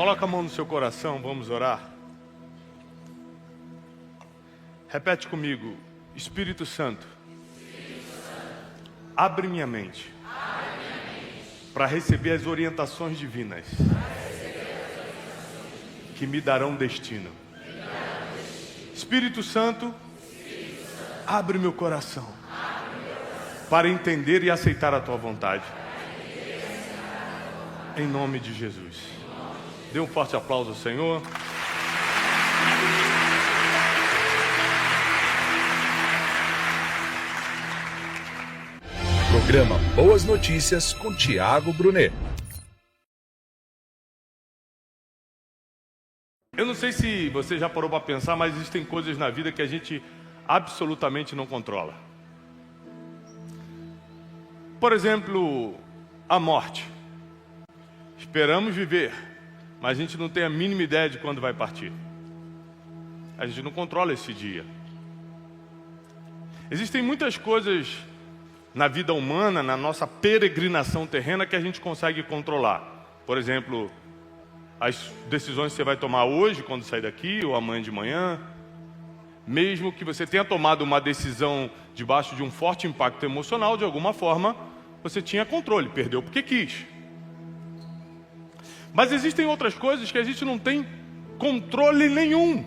Coloca a mão no seu coração, vamos orar. Repete comigo: Espírito Santo, abre minha mente para receber as orientações divinas que me darão destino. Espírito Santo, abre meu coração para entender e aceitar a tua vontade. Em nome de Jesus. Dê um forte aplauso ao Senhor. Programa Boas Notícias com Tiago Brunet. Eu não sei se você já parou para pensar, mas existem coisas na vida que a gente absolutamente não controla. Por exemplo, a morte. Esperamos viver, mas a gente não tem a mínima ideia de quando vai partir. A gente não controla esse dia. Existem muitas coisas na vida humana, na nossa peregrinação terrena, que a gente consegue controlar. Por exemplo, as decisões que você vai tomar hoje, quando sair daqui, ou amanhã de manhã. Mesmo que você tenha tomado uma decisão debaixo de um forte impacto emocional, de alguma forma, você tinha controle, perdeu porque quis. Mas existem outras coisas que a gente não tem controle nenhum.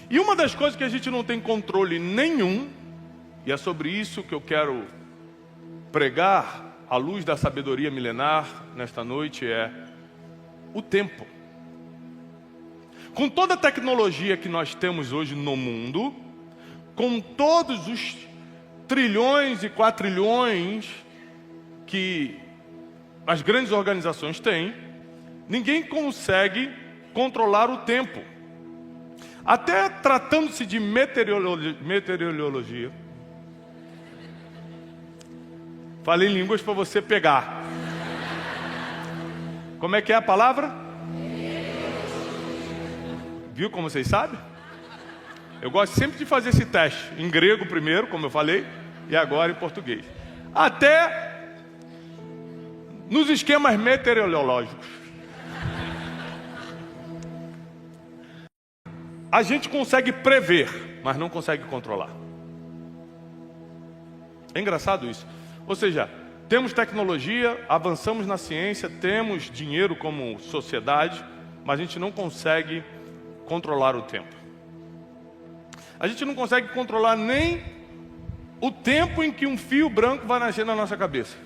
E uma das coisas que a gente não tem controle nenhum, e é sobre isso que eu quero pregar à luz da sabedoria milenar nesta noite, é o tempo. Com toda a tecnologia que nós temos hoje no mundo, com todos os trilhões e quatrilhões que as grandes organizações têm, ninguém consegue controlar o tempo. Até tratando-se de meteorologia. Falei em línguas para você pegar. Como é que é a palavra? Viu como vocês sabem? Eu gosto sempre de fazer esse teste. Em grego primeiro, como eu falei, e agora em português. Até nos esquemas meteorológicos. A gente consegue prever, mas não consegue controlar. É engraçado isso. Ou seja, temos tecnologia, avançamos na ciência, temos dinheiro como sociedade, mas a gente não consegue controlar o tempo. A gente não consegue controlar nem o tempo em que um fio branco vai nascer na nossa cabeça.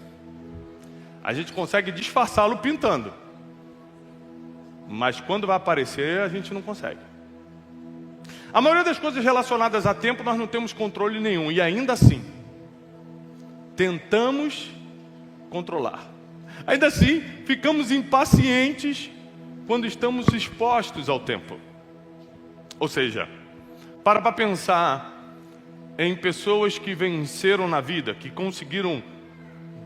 A gente consegue disfarçá-lo pintando, mas quando vai aparecer, a gente não consegue. A maioria das coisas relacionadas a tempo nós não temos controle nenhum, e ainda assim tentamos controlar. Ainda assim ficamos impacientes quando estamos expostos ao tempo. Ou seja, para pensar em pessoas que venceram na vida, que conseguiram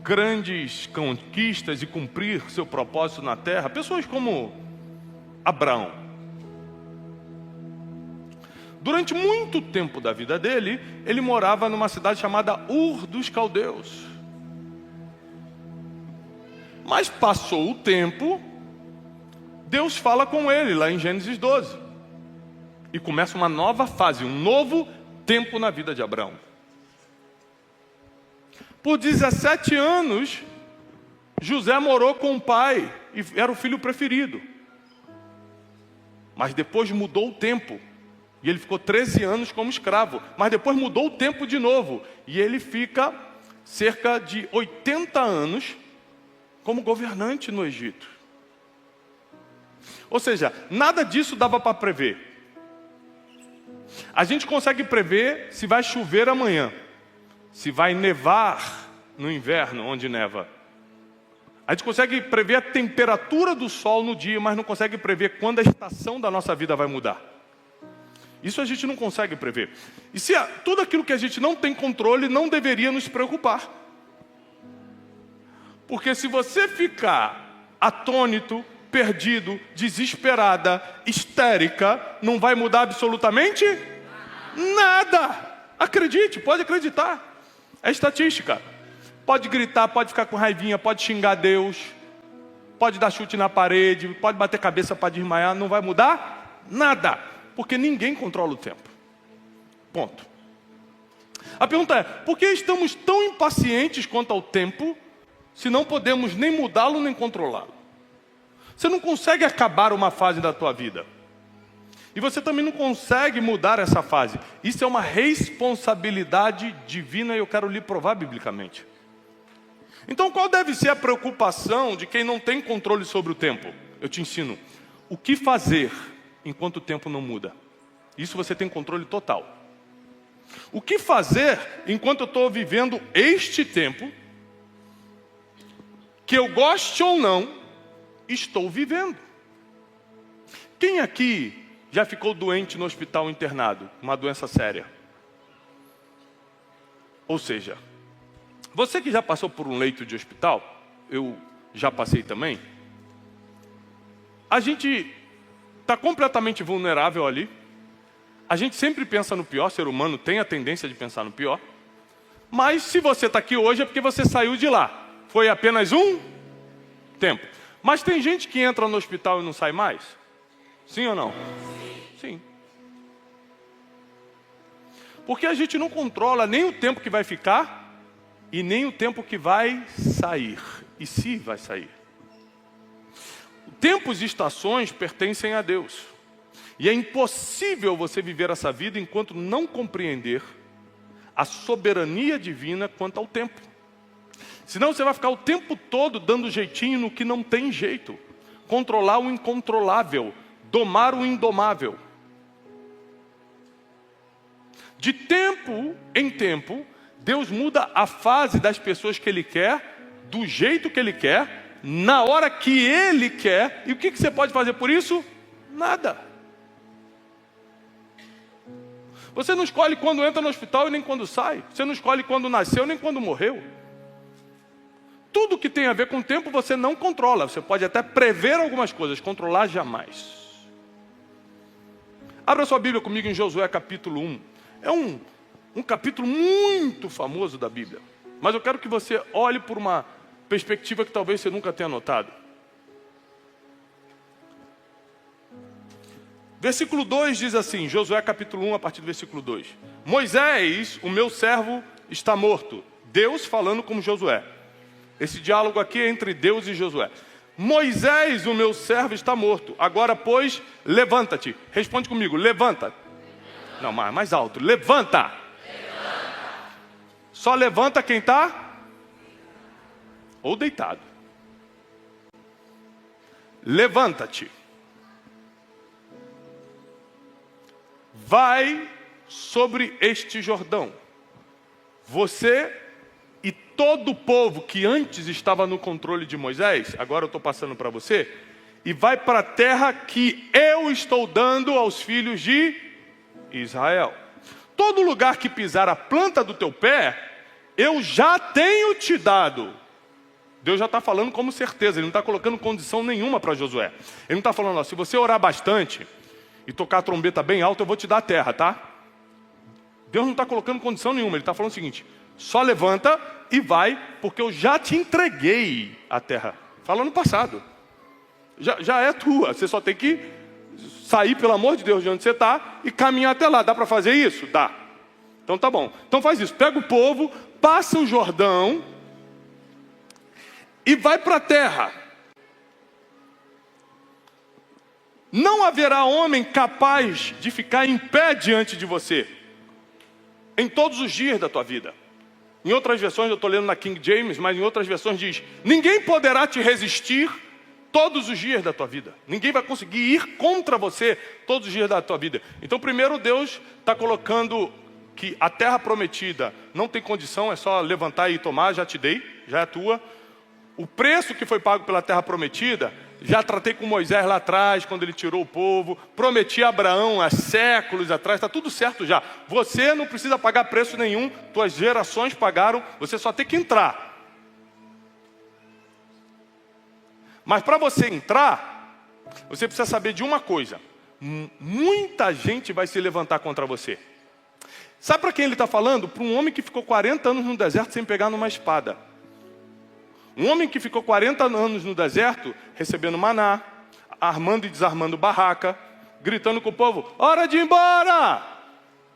grandes conquistas e cumprir seu propósito na terra, pessoas como Abraão. Durante muito tempo da vida dele, ele morava numa cidade chamada Ur dos Caldeus. Mas passou o tempo, Deus fala com ele lá em Gênesis 12. E começa uma nova fase, um novo tempo na vida de Abraão. Por 17 anos, José morou com o pai e era o filho preferido. Mas depois mudou o tempo. E ele ficou 13 anos como escravo. Mas depois mudou o tempo de novo. E ele fica cerca de 80 anos como governante no Egito. Ou seja, nada disso dava para prever. A gente consegue prever se vai chover amanhã, se vai nevar no inverno, onde neva. A gente consegue prever a temperatura do sol no dia, mas não consegue prever quando a estação da nossa vida vai mudar. Isso a gente não consegue prever. E se tudo aquilo que a gente não tem controle não deveria nos preocupar. Porque se você ficar atônito, perdido, desesperada, histérica, não vai mudar absolutamente nada. Acredite, pode acreditar. É estatística. Pode gritar, pode ficar com raivinha, pode xingar Deus. pode dar chute na parede, pode bater cabeça para desmaiar, não vai mudar nada, porque ninguém controla o tempo. Ponto. A pergunta é, por que estamos tão impacientes quanto ao tempo, se não podemos nem mudá-lo nem controlá-lo? Você não consegue acabar uma fase da tua vida. E você também não consegue mudar essa fase. Isso é uma responsabilidade divina e eu quero lhe provar biblicamente. Então qual deve ser a preocupação de quem não tem controle sobre o tempo? Eu te ensino. O que fazer enquanto o tempo não muda? Isso você tem controle total. O que fazer enquanto eu estou vivendo este tempo, que eu goste ou não, estou vivendo? Quem aqui já ficou doente no hospital internado, uma doença séria? Ou seja, você que já passou por um leito de hospital, eu já passei também, a gente está completamente vulnerável ali. A gente sempre pensa no pior, o ser humano tem a tendência de pensar no pior. Mas se você está aqui hoje é porque você saiu de lá. Foi apenas um tempo. Mas tem gente que entra no hospital e não sai mais? Sim ou não? Sim. Porque a gente não controla nem o tempo que vai ficar e nem o tempo que vai sair. E se vai sair. Tempos e estações pertencem a Deus. E é impossível você viver essa vida enquanto não compreender a soberania divina quanto ao tempo. Senão você vai ficar o tempo todo dando jeitinho no que não tem jeito. Controlar o incontrolável, domar o indomável. De tempo em tempo, Deus muda a fase das pessoas que Ele quer, do jeito que Ele quer, na hora que Ele quer. E o que você pode fazer por isso? Nada. Você não escolhe quando entra no hospital e nem quando sai. Você não escolhe quando nasceu nem quando morreu. Tudo que tem a ver com o tempo você não controla. Você pode até prever algumas coisas, controlar jamais. Abra sua Bíblia comigo em Josué capítulo 1. É um capítulo muito famoso da Bíblia. Mas eu quero que você olhe por uma perspectiva que talvez você nunca tenha notado. Versículo 2 diz assim, Josué capítulo 1, a partir do versículo 2. Moisés, o meu servo, está morto. Deus falando com Josué. Esse diálogo aqui é entre Deus e Josué. Moisés, o meu servo, está morto. Agora, pois, levanta-te. Responde comigo, levanta. Não, mais alto. Levanta. Só levanta quem está? Ou deitado. Levanta-te. Vai sobre este Jordão, você e todo o povo que antes estava no controle de Moisés, agora eu estou passando para você, e vai para a terra que eu estou dando aos filhos de Israel. Todo lugar que pisar a planta do teu pé, eu já tenho te dado. Deus já está falando como certeza, Ele não está colocando condição nenhuma para Josué. Ele não está falando, ó, se você orar bastante e tocar a trombeta bem alta, eu vou te dar a terra, tá? Deus não está colocando condição nenhuma, Ele está falando o seguinte, só levanta e vai, porque eu já te entreguei a terra. Fala no passado. Já é tua, você só tem que sair, pelo amor de Deus, de onde você está e caminhar até lá. Dá para fazer isso? Dá. Então tá bom. Então faz isso, pega o povo, passa o Jordão e vai para a terra. Não haverá homem capaz de ficar em pé diante de você em todos os dias da tua vida. Em outras versões, eu estou lendo na King James, mas em outras versões diz, ninguém poderá te resistir todos os dias da tua vida. Ninguém vai conseguir ir contra você todos os dias da tua vida. Então primeiro Deus está colocando que a terra prometida não tem condição, é só levantar e tomar, já te dei, já é tua. O preço que foi pago pela terra prometida, já tratei com Moisés lá atrás, quando ele tirou o povo. Prometi a Abraão há séculos atrás, está tudo certo já. Você não precisa pagar preço nenhum, tuas gerações pagaram, você só tem que entrar. Mas para você entrar, você precisa saber de uma coisa. Muita gente vai se levantar contra você. Sabe para quem ele está falando? Para um homem que ficou 40 anos no deserto sem pegar numa espada. Um homem que ficou 40 anos no deserto, recebendo maná, armando e desarmando barraca, gritando com o povo, hora de ir embora!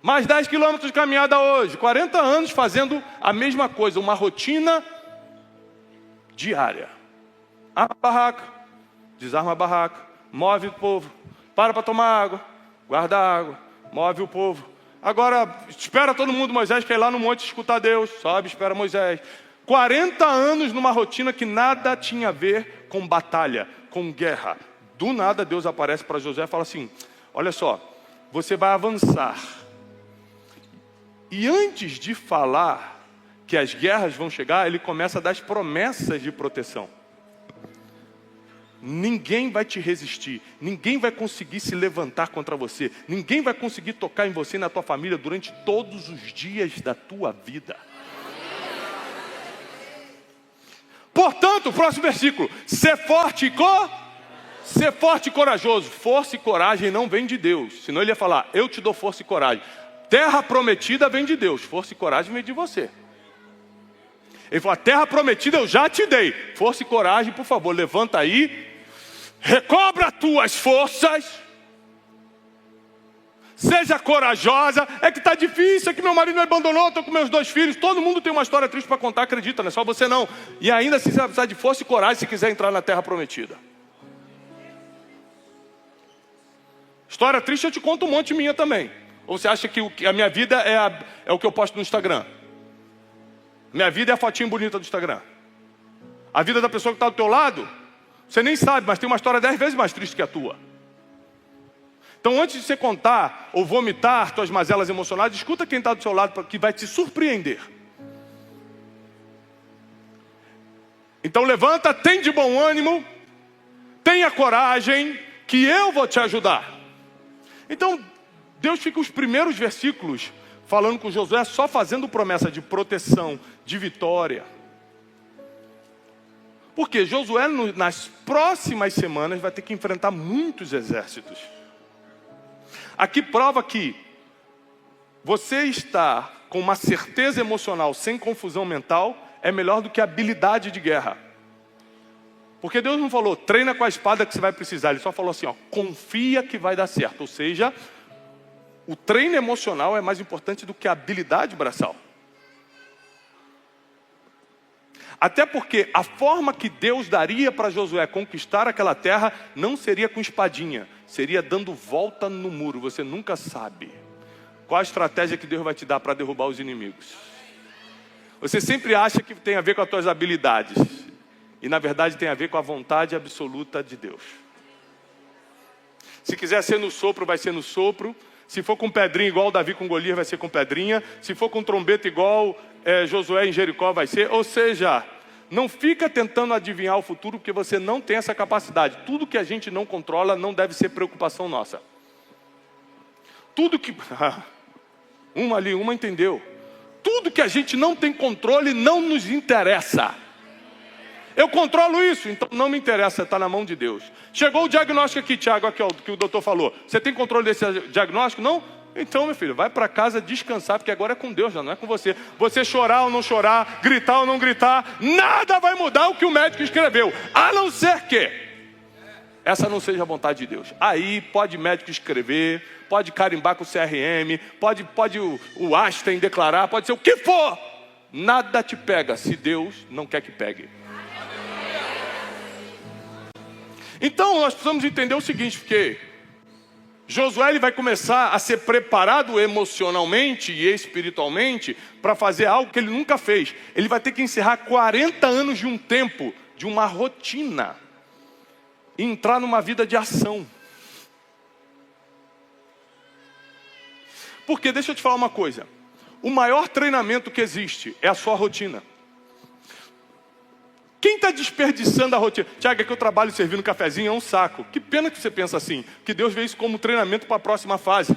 Mais 10 quilômetros de caminhada hoje. 40 anos fazendo a mesma coisa, uma rotina diária. Arma a barraca, desarma a barraca, move o povo, para tomar água, guarda água, move o povo. Agora, espera todo mundo, Moisés quer ir lá no monte escutar Deus. Sobe, espera Moisés. 40 anos numa rotina que nada tinha a ver com batalha, com guerra. Do nada Deus aparece para Josué e fala assim, olha só, você vai avançar. E antes de falar que as guerras vão chegar, ele começa a dar as promessas de proteção. Ninguém vai te resistir, ninguém vai conseguir se levantar contra você, ninguém vai conseguir tocar em você e na tua família durante todos os dias da tua vida. Portanto, o próximo versículo, ser forte e corajoso. Força e coragem não vem de Deus, senão ele ia falar, eu te dou força e coragem. Terra prometida vem de Deus, força e coragem vem de você. Ele falou, a terra prometida eu já te dei. Força e coragem, por favor, levanta aí, recobra as tuas forças, seja corajosa. É que está difícil, é que meu marido me abandonou, estou com meus 2 filhos. Todo mundo tem uma história triste para contar, acredita, não é só você não. E ainda assim você vai precisar de força e coragem se quiser entrar na terra prometida. História triste eu te conto um monte minha também. Ou você acha que a minha vida é o que eu posto no Instagram? Minha vida é a fotinha bonita do Instagram. A vida da pessoa que está do teu lado, você nem sabe, mas tem uma história 10 vezes mais triste que a tua. Então antes de você contar ou vomitar tuas mazelas emocionais, escuta quem está do seu lado, que vai te surpreender. Então levanta, tem de bom ânimo, tenha coragem, que eu vou te ajudar. Então Deus fica os primeiros versículos falando com Josué, só fazendo promessa de proteção, de vitória. Porque Josué, nas próximas semanas, vai ter que enfrentar muitos exércitos. Aqui prova que você estar com uma certeza emocional, sem confusão mental, é melhor do que habilidade de guerra. Porque Deus não falou, treina com a espada que você vai precisar. Ele só falou assim, ó, confia que vai dar certo. Ou seja, o treino emocional é mais importante do que a habilidade braçal. Até porque a forma que Deus daria para Josué conquistar aquela terra não seria com espadinha, seria dando volta no muro. Você nunca sabe qual a estratégia que Deus vai te dar para derrubar os inimigos. Você sempre acha que tem a ver com as tuas habilidades, e na verdade tem a ver com a vontade absoluta de Deus. Se quiser ser no sopro, vai ser no sopro. Se for com pedrinha igual Davi com Golias, vai ser com pedrinha. Se for com trombeta igual Josué em Jericó, vai ser. Ou seja, não fica tentando adivinhar o futuro, porque você não tem essa capacidade. Tudo que a gente não controla não deve ser preocupação nossa. Tudo que... uma entendeu. Tudo que a gente não tem controle não nos interessa. Eu controlo isso, então não me interessa, está na mão de Deus. Chegou o diagnóstico aqui, Tiago, aqui, ó, que o doutor falou. Você tem controle desse diagnóstico? Não? Então, meu filho, vai para casa descansar, porque agora é com Deus, já não é com você. Você chorar ou não chorar, gritar ou não gritar, nada vai mudar o que o médico escreveu. A não ser que essa não seja a vontade de Deus. Aí pode médico escrever, pode carimbar com o CRM, pode o Einstein declarar, pode ser o que for. Nada te pega se Deus não quer que pegue. Então nós precisamos entender o seguinte, porque Josué ele vai começar a ser preparado emocionalmente e espiritualmente para fazer algo que ele nunca fez. Ele vai ter que encerrar 40 anos de um tempo, de uma rotina, e entrar numa vida de ação. Porque deixa eu te falar uma coisa, o maior treinamento que existe é a sua rotina. Quem está desperdiçando a rotina? Tiago, é que eu trabalho servindo cafezinho, é um saco. Que pena que você pensa assim, que Deus vê isso como treinamento para a próxima fase.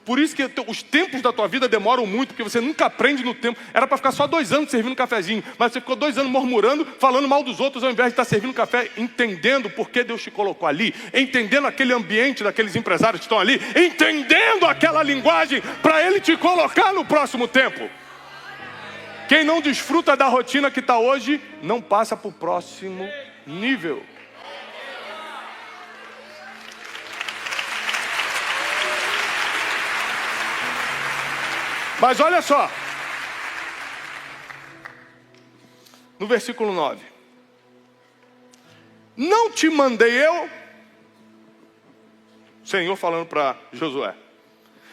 Por isso que os tempos da tua vida demoram muito, porque você nunca aprende no tempo. Era para ficar só 2 anos servindo cafezinho, mas você ficou 2 anos murmurando, falando mal dos outros, ao invés de estar servindo café, entendendo por que Deus te colocou ali, entendendo aquele ambiente daqueles empresários que estão ali, entendendo aquela linguagem para Ele te colocar no próximo tempo. Quem não desfruta da rotina que está hoje, não passa para o próximo nível. Mas olha só, no versículo 9: não te mandei eu, Senhor falando para Josué,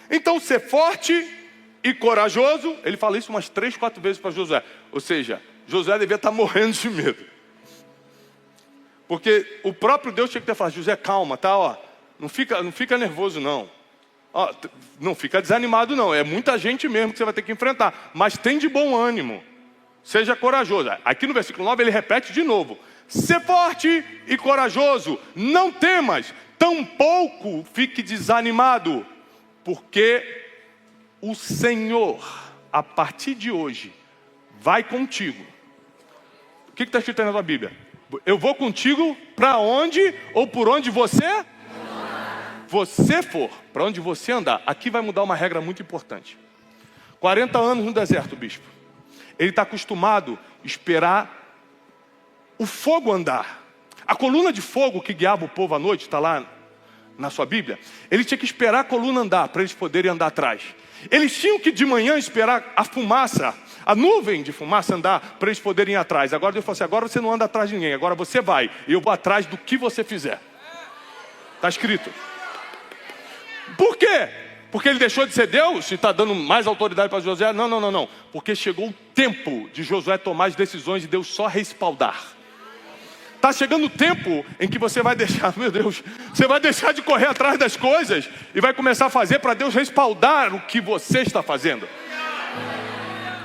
então ser forte e corajoso. Ele fala isso umas 3, 4 vezes para Josué. Ou seja, Josué devia estar morrendo de medo, porque o próprio Deus tinha que ter falado: Josué, calma, tá? Ó, não fica nervoso não. Ó, não fica desanimado não. É muita gente mesmo que você vai ter que enfrentar, mas tem de bom ânimo. Seja corajoso. Aqui no versículo 9 ele repete de novo: ser forte e corajoso, não temas, tampouco fique desanimado, porque o Senhor, a partir de hoje, vai contigo. O que está escrito aí na tua Bíblia? Eu vou contigo para onde ou por onde você for, para onde você andar. Aqui vai mudar uma regra muito importante. 40 anos no deserto, bispo. Ele está acostumado a esperar o fogo andar. A coluna de fogo que guiava o povo à noite, está lá na sua Bíblia. Ele tinha que esperar a coluna andar, para eles poderem andar atrás. Eles tinham que de manhã esperar a fumaça, a nuvem de fumaça andar, para eles poderem ir atrás. Agora Deus falou assim: agora você não anda atrás de ninguém, agora você vai, e eu vou atrás do que você fizer. Está escrito. Por quê? Porque ele deixou de ser Deus e está dando mais autoridade para Josué? Não. Porque chegou o tempo de Josué tomar as decisões e Deus só respaldar. Está chegando o tempo em que você vai deixar, meu Deus, você vai deixar de correr atrás das coisas e vai começar a fazer para Deus respaldar o que você está fazendo.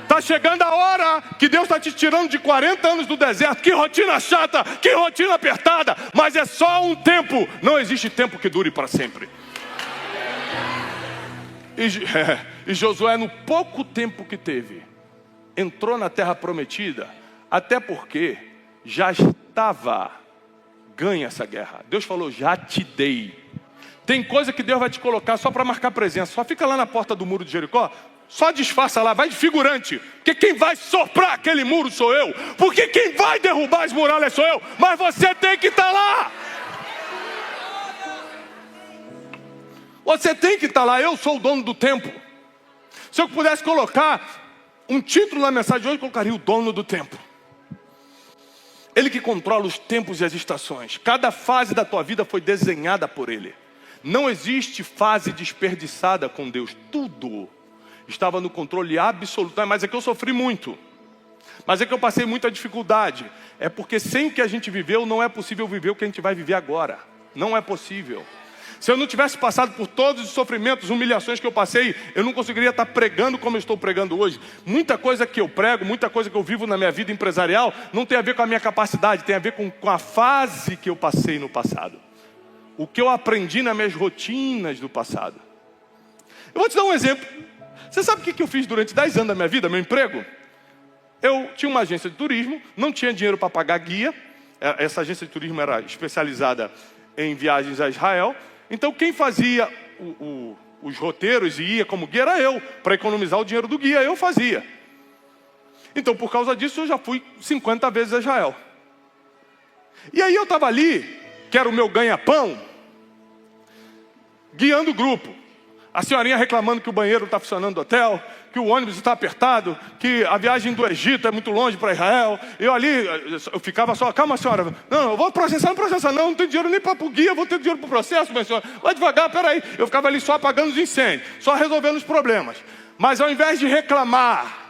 Está chegando a hora que Deus está te tirando de 40 anos do deserto. Que rotina chata, que rotina apertada, mas é só um tempo. Não existe tempo que dure para sempre. E Josué, no pouco tempo que teve, entrou na terra prometida, até porque já estava ganha essa guerra. Deus falou: já te dei. Tem coisa que Deus vai te colocar só para marcar presença. Só fica lá na porta do muro de Jericó, só disfarça lá, vai de figurante. Porque quem vai soprar aquele muro sou eu. Porque quem vai derrubar as muralhas sou eu. Mas você tem que estar lá. Você tem que estar lá. Eu sou o dono do tempo. Se eu pudesse colocar um título na mensagem de hoje, eu colocaria: o dono do tempo. Ele que controla os tempos e as estações. Cada fase da tua vida foi desenhada por Ele. Não existe fase desperdiçada com Deus. Tudo estava no controle absoluto. Mas é que eu sofri muito. Mas é que eu passei muita dificuldade. É porque sem o que a gente viveu, não é possível viver o que a gente vai viver agora. Não é possível. Se eu não tivesse passado por todos os sofrimentos, humilhações que eu passei, eu não conseguiria estar pregando como eu estou pregando hoje. Muita coisa que eu prego, muita coisa que eu vivo na minha vida empresarial, não tem a ver com a minha capacidade, tem a ver com a fase que eu passei no passado. O que eu aprendi nas minhas rotinas do passado. Eu vou te dar um exemplo. Você sabe o que eu fiz durante 10 anos da minha vida, meu emprego? Eu tinha uma agência de turismo, não tinha dinheiro para pagar guia. Essa agência de turismo era especializada em viagens a Israel. Então quem fazia os roteiros e ia como guia era eu. Para economizar o dinheiro do guia, eu fazia. Então por causa disso eu já fui 50 vezes a Israel. E aí eu estava ali, que era o meu ganha-pão, guiando o grupo. A senhorinha reclamando que o banheiro está funcionando do hotel, que o ônibus está apertado, que a viagem do Egito é muito longe para Israel. Eu ali, eu ficava só: calma senhora, não, eu vou processar, não tenho dinheiro nem para o guia, vou ter dinheiro para o processo, minha senhora. Vai devagar, peraí. Eu ficava ali só apagando os incêndios, só resolvendo os problemas. Mas ao invés de reclamar,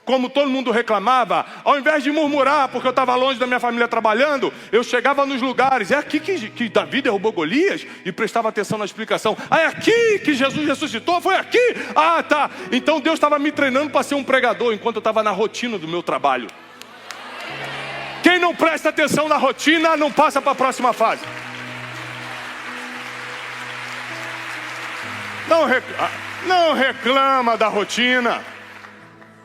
como todo mundo reclamava, ao invés de murmurar porque eu estava longe da minha família trabalhando, eu chegava nos lugares: é aqui que Davi derrubou Golias? E prestava atenção na explicação. É aqui que Jesus ressuscitou? Foi aqui? Ah, tá. Então Deus estava me treinando para ser um pregador enquanto eu estava na rotina do meu trabalho. Quem não presta atenção na rotina não passa para a próxima fase. Não reclama da rotina.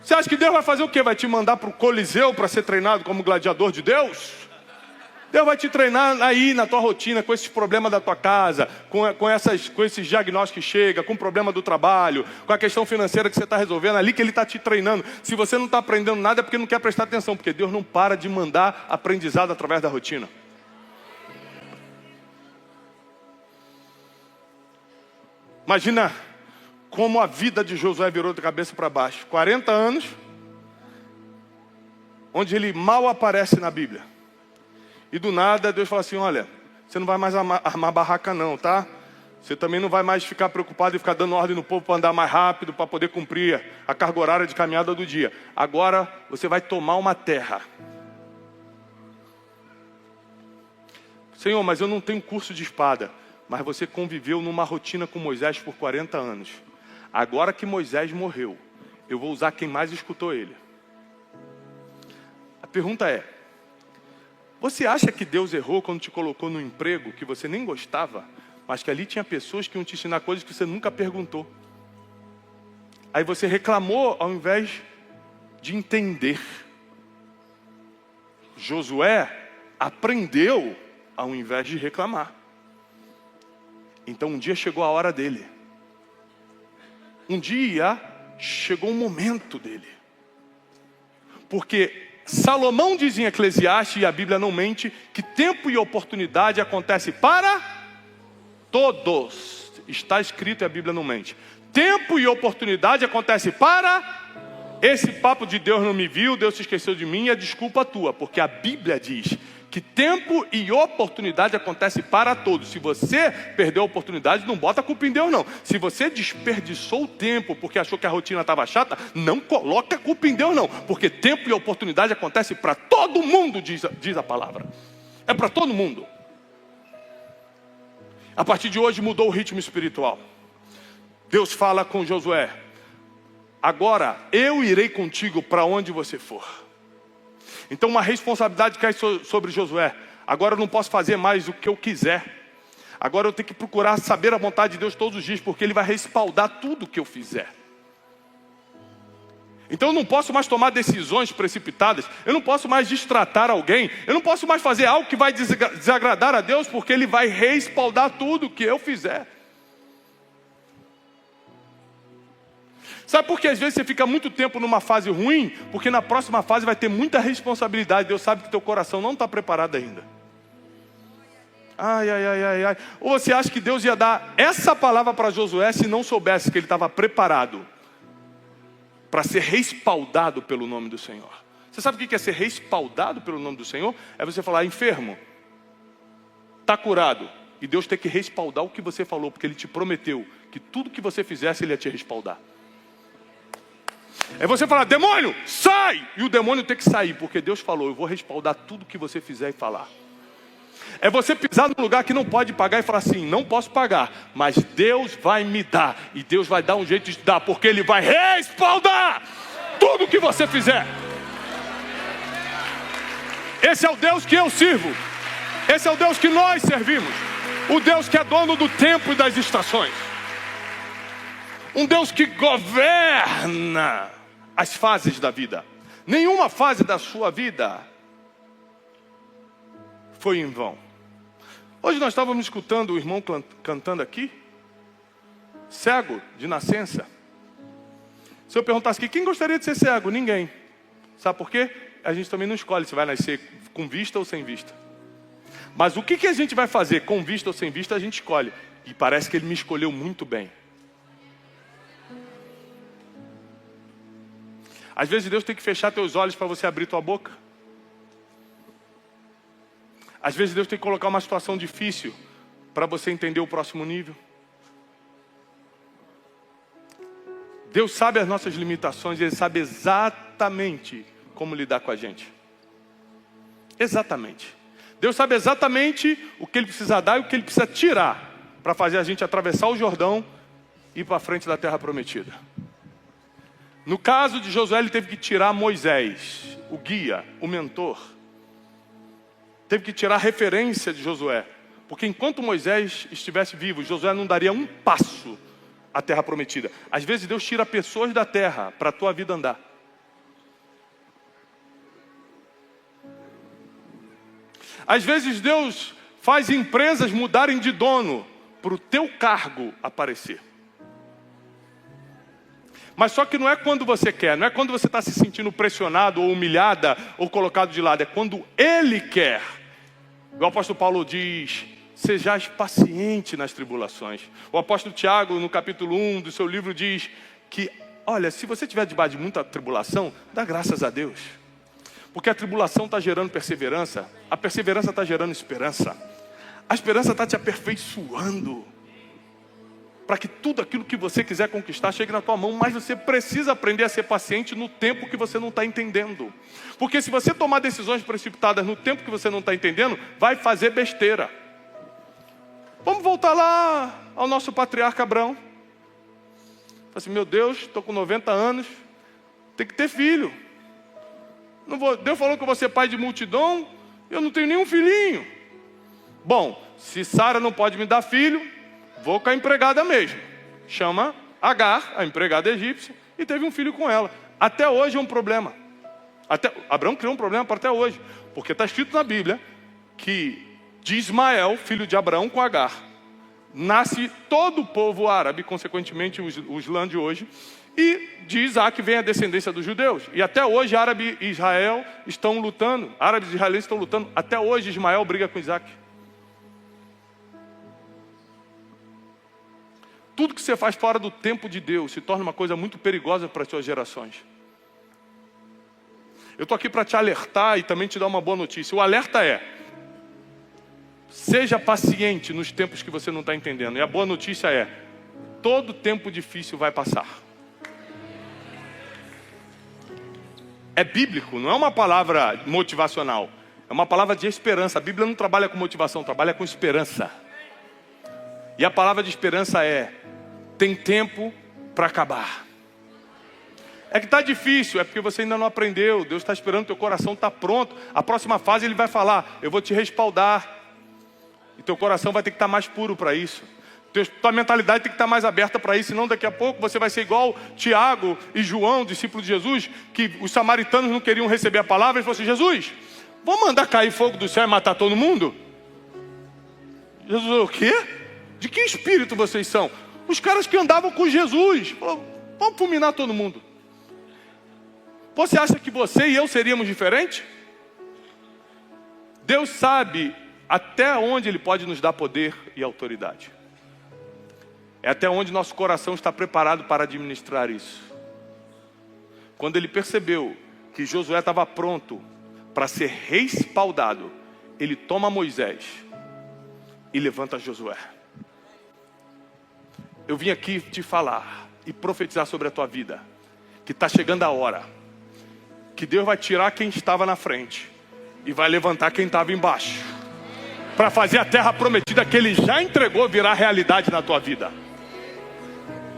Você acha que Deus vai fazer o quê? Vai te mandar para o Coliseu para ser treinado como gladiador de Deus? Deus vai te treinar aí na tua rotina, com esses problemas da tua casa, com esses diagnósticos que chegam, com o problema do trabalho, com a questão financeira que você está resolvendo, ali que Ele está te treinando. Se você não está aprendendo nada é porque não quer prestar atenção, porque Deus não para de mandar aprendizado através da rotina. Imagina como a vida de Josué virou de cabeça para baixo. 40 anos, onde ele mal aparece na Bíblia. E do nada Deus fala assim, olha, você não vai mais armar barraca não, tá? Você também não vai mais ficar preocupado e ficar dando ordem no povo para andar mais rápido, para poder cumprir a carga horária de caminhada do dia. Agora você vai tomar uma terra. Senhor, mas eu não tenho curso de espada. Mas você conviveu numa rotina com Moisés por 40 anos. Agora que Moisés morreu, eu vou usar quem mais escutou ele. A pergunta é, você acha que Deus errou quando te colocou num emprego que você nem gostava, mas que ali tinha pessoas que iam te ensinar coisas que você nunca perguntou? Aí você reclamou ao invés de entender. Josué aprendeu ao invés de reclamar. Então um dia chegou a hora dele. Um dia chegou o momento dele. Porque Salomão diz em Eclesiastes, e a Bíblia não mente, que tempo e oportunidade acontece para todos. Está escrito e a Bíblia não mente. Tempo e oportunidade acontece para... Esse papo de Deus não me viu, Deus se esqueceu de mim, é desculpa tua. Porque a Bíblia diz que tempo e oportunidade acontece para todos. Se você perdeu a oportunidade, não bota a culpa em Deus não. Se você desperdiçou o tempo porque achou que a rotina estava chata, não coloca a culpa em Deus não. Porque tempo e oportunidade acontece para todo mundo, diz a palavra. É para todo mundo. A partir de hoje mudou o ritmo espiritual. Deus fala com Josué, agora eu irei contigo para onde você for. Então uma responsabilidade cai sobre Josué. Agora eu não posso fazer mais o que eu quiser. Agora eu tenho que procurar saber a vontade de Deus todos os dias, porque Ele vai respaldar tudo que eu fizer. Então eu não posso mais tomar decisões precipitadas. Eu não posso mais destratar alguém. Eu não posso mais fazer algo que vai desagradar a Deus, porque Ele vai respaldar tudo que eu fizer. Sabe por que às vezes você fica muito tempo numa fase ruim? Porque na próxima fase vai ter muita responsabilidade. Deus sabe que teu coração não está preparado ainda. Ai. Ou você acha que Deus ia dar essa palavra para Josué se não soubesse que ele estava preparado para ser respaldado pelo nome do Senhor? Você sabe o que é ser respaldado pelo nome do Senhor? É você falar, enfermo, está curado. E Deus tem que respaldar o que você falou, porque Ele te prometeu que tudo que você fizesse Ele ia te respaldar. É você falar, demônio, sai! E o demônio tem que sair, porque Deus falou, eu vou respaldar tudo que você fizer e falar. É você pisar num lugar que não pode pagar e falar assim, não posso pagar, mas Deus vai me dar. E Deus vai dar um jeito de dar, porque Ele vai respaldar tudo que você fizer. Esse é o Deus que eu sirvo. Esse é o Deus que nós servimos. O Deus que é dono do tempo e das estações. Um Deus que governa as fases da vida. Nenhuma fase da sua vida foi em vão. Hoje nós estávamos escutando o irmão cantando aqui, cego de nascença. Se eu perguntasse aqui, quem gostaria de ser cego? Ninguém. Sabe por quê? A gente também não escolhe se vai nascer com vista ou sem vista. Mas o que a gente vai fazer com vista ou sem vista, a gente escolhe. E parece que Ele me escolheu muito bem. Às vezes Deus tem que fechar teus olhos para você abrir tua boca. Às vezes Deus tem que colocar uma situação difícil para você entender o próximo nível. Deus sabe as nossas limitações, Ele sabe exatamente como lidar com a gente. Exatamente. Deus sabe exatamente o que Ele precisa dar e o que Ele precisa tirar para fazer a gente atravessar o Jordão e ir para frente da terra prometida. No caso de Josué, ele teve que tirar Moisés, o guia, o mentor. Teve que tirar a referência de Josué. Porque enquanto Moisés estivesse vivo, Josué não daria um passo à terra prometida. Às vezes Deus tira pessoas da terra para a tua vida andar. Às vezes Deus faz empresas mudarem de dono para o teu cargo aparecer. Mas só que não é quando você quer, não é quando você está se sentindo pressionado ou humilhada ou colocado de lado, é quando Ele quer. O apóstolo Paulo diz: sejais paciente nas tribulações. O apóstolo Tiago, no capítulo 1 do seu livro, diz que, olha, se você estiver debaixo de muita tribulação, dá graças a Deus. Porque a tribulação está gerando perseverança, a perseverança está gerando esperança. A esperança está te aperfeiçoando para que tudo aquilo que você quiser conquistar chegue na tua mão, mas você precisa aprender a ser paciente no tempo que você não está entendendo. Porque se você tomar decisões precipitadas no tempo que você não está entendendo, vai fazer besteira. Vamos voltar lá ao nosso patriarca Abraão. Fala assim: meu Deus, estou com 90 anos, tem que ter filho. Deus falou que eu vou ser pai de multidão, eu não tenho nenhum filhinho. Bom, se Sara não pode me dar filho, vou com a empregada mesmo. Chama Agar, a empregada egípcia, e teve um filho com ela. Até hoje é um problema. Abraão criou um problema para até hoje. Porque está escrito na Bíblia que de Ismael, filho de Abraão com Agar, nasce todo o povo árabe, consequentemente os lã de hoje. E de Isaac vem a descendência dos judeus. E até hoje árabe e Israel estão lutando. Árabes e israelenses estão lutando. Até hoje Ismael briga com Isaac. Tudo que você faz fora do tempo de Deus se torna uma coisa muito perigosa para as suas gerações. Eu estou aqui para te alertar e também te dar uma boa notícia. O alerta é: seja paciente nos tempos que você não está entendendo. E a boa notícia é: todo tempo difícil vai passar. É bíblico, não é uma palavra motivacional. É uma palavra de esperança. A Bíblia não trabalha com motivação, trabalha com esperança. E a palavra de esperança é: tem tempo para acabar. É que está difícil, é porque você ainda não aprendeu. Deus está esperando, teu coração está pronto. A próxima fase Ele vai falar: eu vou te respaldar. E teu coração vai ter que estar mais puro para isso. Tua mentalidade tem que estar mais aberta para isso. Senão daqui a pouco você vai ser igual Tiago e João, discípulos de Jesus, que os samaritanos não queriam receber a palavra. Eles falaram assim: Jesus, vamos mandar cair fogo do céu e matar todo mundo? Jesus, o quê? De que espírito vocês são? Os caras que andavam com Jesus falaram: vamos fulminar todo mundo. Você acha que você e eu seríamos diferentes? Deus sabe até onde Ele pode nos dar poder e autoridade. É até onde nosso coração está preparado para administrar isso. Quando Ele percebeu que Josué estava pronto para ser respaldado, Ele toma Moisés e levanta Josué. Eu vim aqui te falar e profetizar sobre a tua vida, que está chegando a hora, que Deus vai tirar quem estava na frente e vai levantar quem estava embaixo, para fazer a terra prometida que Ele já entregou virar realidade na tua vida.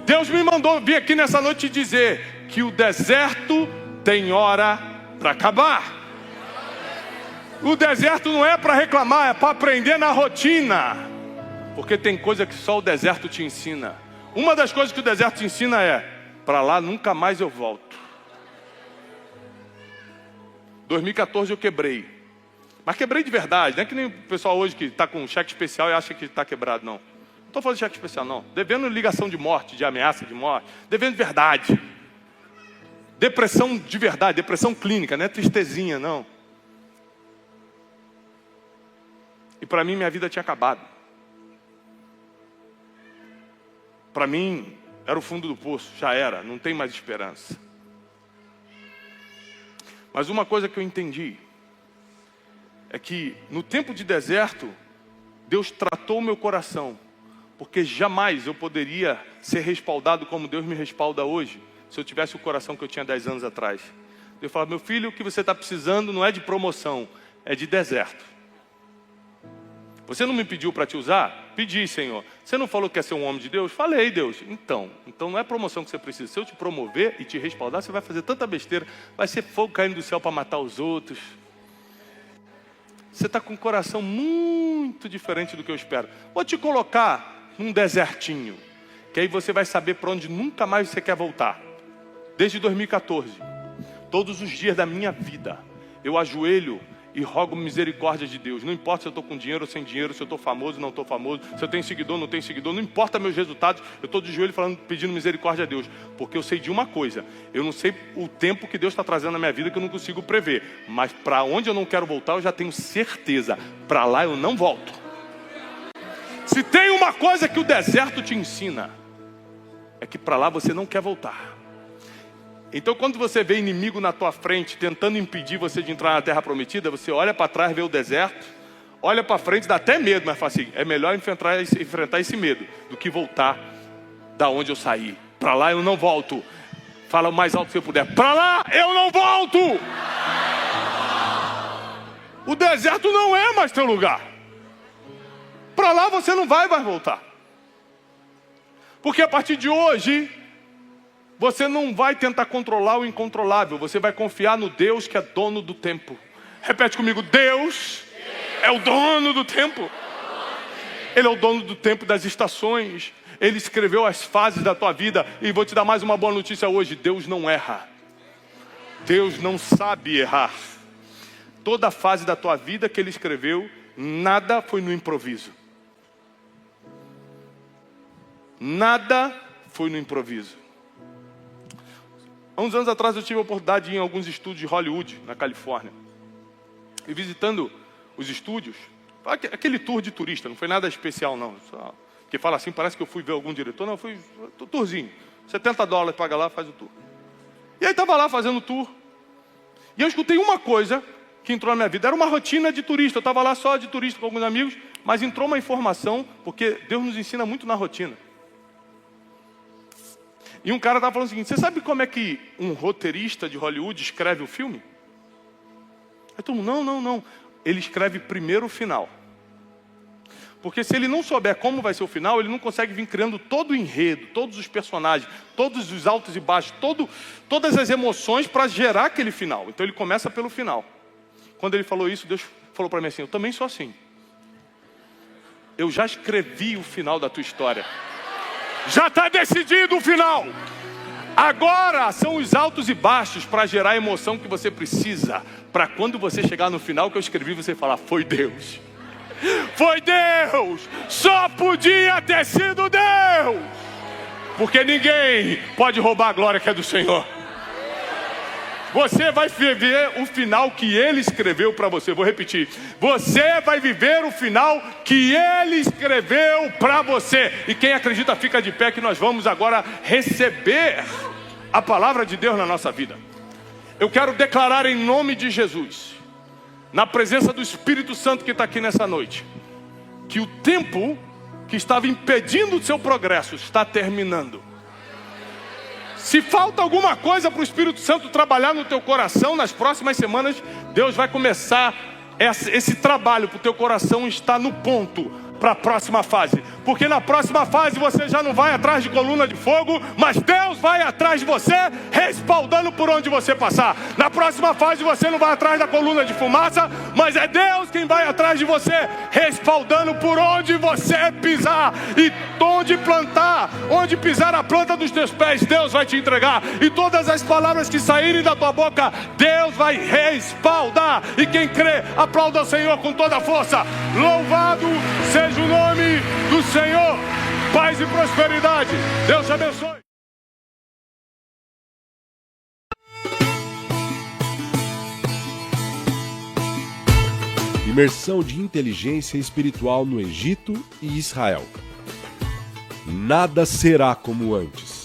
Deus me mandou vir aqui nessa noite dizer que o deserto tem hora para acabar. O deserto não é para reclamar, é para aprender na rotina. Porque tem coisa que só o deserto te ensina. Uma das coisas que o deserto te ensina é: para lá nunca mais eu volto. 2014 eu quebrei. Mas quebrei de verdade. Não é que nem o pessoal hoje que está com cheque especial e acha que está quebrado, não. Não estou falando de cheque especial, não. Devendo ligação de morte, de ameaça de morte. Devendo de verdade. Depressão de verdade, depressão clínica, não é tristezinha, não. E para mim, minha vida tinha acabado. Para mim, era o fundo do poço, já era, não tem mais esperança. Mas uma coisa que eu entendi é que no tempo de deserto, Deus tratou o meu coração, porque jamais eu poderia ser respaldado como Deus me respalda hoje, se eu tivesse o coração que eu tinha 10 anos atrás. Deus falava: meu filho, o que você está precisando não é de promoção, é de deserto. Você não me pediu para te usar? Pedi, Senhor. Você não falou que quer ser um homem de Deus? Falei, Deus. Então não é promoção que você precisa. Se eu te promover e te respaldar, você vai fazer tanta besteira. Vai ser fogo caindo do céu para matar os outros. Você está com um coração muito diferente do que eu espero. Vou te colocar num desertinho, que aí você vai saber para onde nunca mais você quer voltar. Desde 2014, todos os dias da minha vida, eu ajoelho e rogo misericórdia de Deus. Não importa se eu estou com dinheiro ou sem dinheiro, se eu estou famoso ou não estou famoso, se eu tenho seguidor ou não tenho seguidor, não importa meus resultados, eu estou de joelho falando, pedindo misericórdia a Deus. Porque eu sei de uma coisa, eu não sei o tempo que Deus está trazendo na minha vida que eu não consigo prever. Mas para onde eu não quero voltar, eu já tenho certeza, para lá eu não volto. Se tem uma coisa que o deserto te ensina, é que para lá você não quer voltar. Então quando você vê inimigo na tua frente tentando impedir você de entrar na terra prometida, você olha para trás, vê o deserto, olha para frente, dá até medo, mas fala assim, é melhor enfrentar esse medo do que voltar da onde eu saí. Para lá eu não volto. Fala o mais alto que você puder, para lá eu não volto. O deserto não é mais teu lugar. Para lá você não vai mais voltar. Porque a partir de hoje você não vai tentar controlar o incontrolável. Você vai confiar no Deus que é dono do tempo. Repete comigo. Deus é o dono do tempo. Ele é o dono do tempo, das estações. Ele escreveu as fases da tua vida. E vou te dar mais uma boa notícia hoje. Deus não erra. Deus não sabe errar. Toda a fase da tua vida que Ele escreveu, nada foi no improviso. Nada foi no improviso. Há uns anos atrás eu tive a oportunidade de ir em alguns estúdios de Hollywood, na Califórnia. E visitando os estúdios, aquele tour de turista, não foi nada especial não. Só, que fala assim, parece que eu fui ver algum diretor. Não, foi tourzinho. $70, paga lá, faz o tour. E aí estava lá fazendo o tour. E eu escutei uma coisa que entrou na minha vida. Era uma rotina de turista. Eu estava lá só de turista com alguns amigos, mas entrou uma informação, porque Deus nos ensina muito na rotina. E um cara estava falando o seguinte, você sabe como é que um roteirista de Hollywood escreve o filme? Aí todo mundo, não. Ele escreve primeiro o final. Porque se ele não souber como vai ser o final, ele não consegue vir criando todo o enredo, todos os personagens, todos os altos e baixos, todas as emoções para gerar aquele final. Então ele começa pelo final. Quando ele falou isso, Deus falou para mim assim, eu também sou assim. Eu já escrevi o final da tua história. Já está decidido o final. Agora são os altos e baixos para gerar a emoção que você precisa. Para quando você chegar no final que eu escrevi, você falar, foi Deus. Foi Deus. Só podia ter sido Deus. Porque ninguém pode roubar a glória que é do Senhor. Você vai viver o final que Ele escreveu para você. Vou repetir. Você vai viver o final que Ele escreveu para você. E quem acredita fica de pé que nós vamos agora receber a palavra de Deus na nossa vida. Eu quero declarar em nome de Jesus, na presença do Espírito Santo que está aqui nessa noite, que o tempo que estava impedindo o seu progresso está terminando. Se falta alguma coisa para o Espírito Santo trabalhar no teu coração, nas próximas semanas, Deus vai começar esse trabalho para o teu coração estar no ponto para a próxima fase. Porque na próxima fase você já não vai atrás de coluna de fogo, mas Deus vai atrás de você, respaldando por onde você passar. Na próxima fase você não vai atrás da coluna de fumaça, mas é Deus quem vai atrás de você, respaldando por onde você pisar. E onde plantar, onde pisar a planta dos teus pés, Deus vai te entregar. E todas as palavras que saírem da tua boca, Deus vai respaldar. E quem crê, aplauda ao Senhor com toda a força. Louvado seja o nome do Senhor. Paz e prosperidade. Deus te abençoe. Imersão de inteligência espiritual no Egito e Israel. Nada será como antes.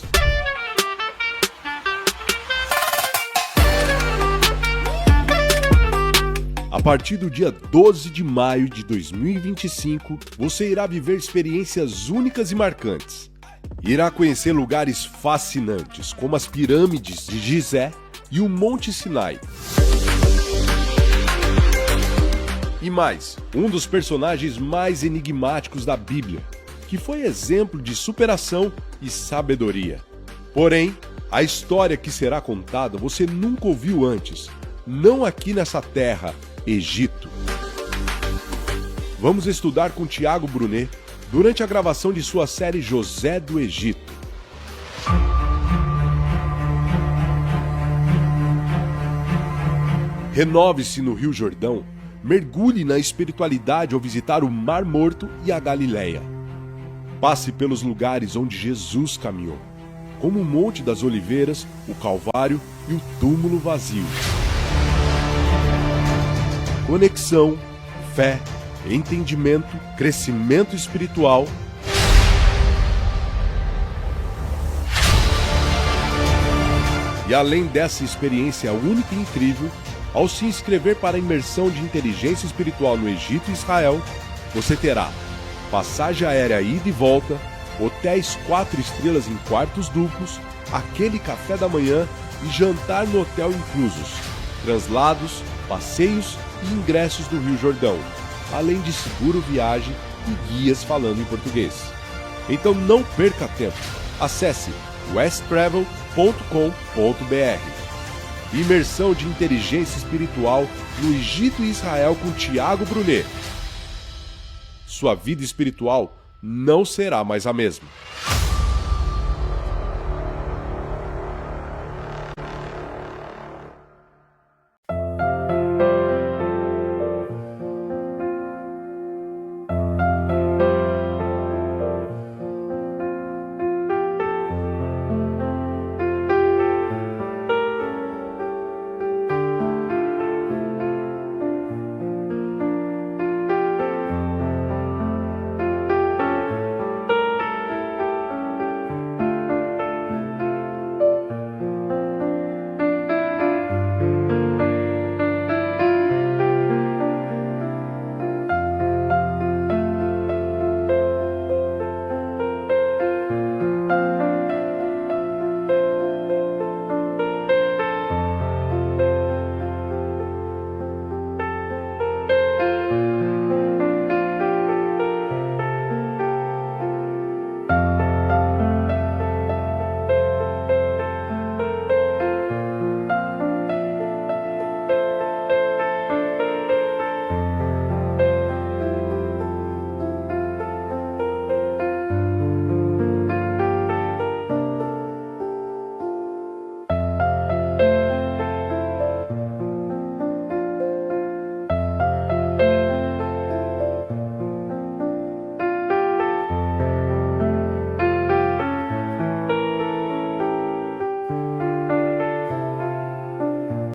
A partir do dia 12 de maio de 2025, você irá viver experiências únicas e marcantes. Irá conhecer lugares fascinantes, como as pirâmides de Gizé e o Monte Sinai. E mais, um dos personagens mais enigmáticos da Bíblia, que foi exemplo de superação e sabedoria. Porém, a história que será contada você nunca ouviu antes, não aqui nessa terra, Egito. Vamos estudar com Tiago Brunet durante a gravação de sua série José do Egito. Renove-se no Rio Jordão mergulhe na espiritualidade ao visitar o Mar Morto e a Galileia. Passe pelos lugares onde Jesus caminhou, como o Monte das Oliveiras, o Calvário e o túmulo vazio. Conexão, fé, entendimento, crescimento espiritual. E além dessa experiência única e incrível, ao se inscrever para a imersão de inteligência espiritual no Egito e Israel, você terá passagem aérea ida e volta, hotéis 4 estrelas em quartos duplos, aquele café da manhã e jantar no hotel inclusos, translados, passeios e ingressos do Rio Jordão, além de seguro viagem e guias falando em português. Então não perca tempo. Acesse westtravel.com.br. Imersão de inteligência espiritual no Egito e Israel com Tiago Brunet. Sua vida espiritual não será mais a mesma.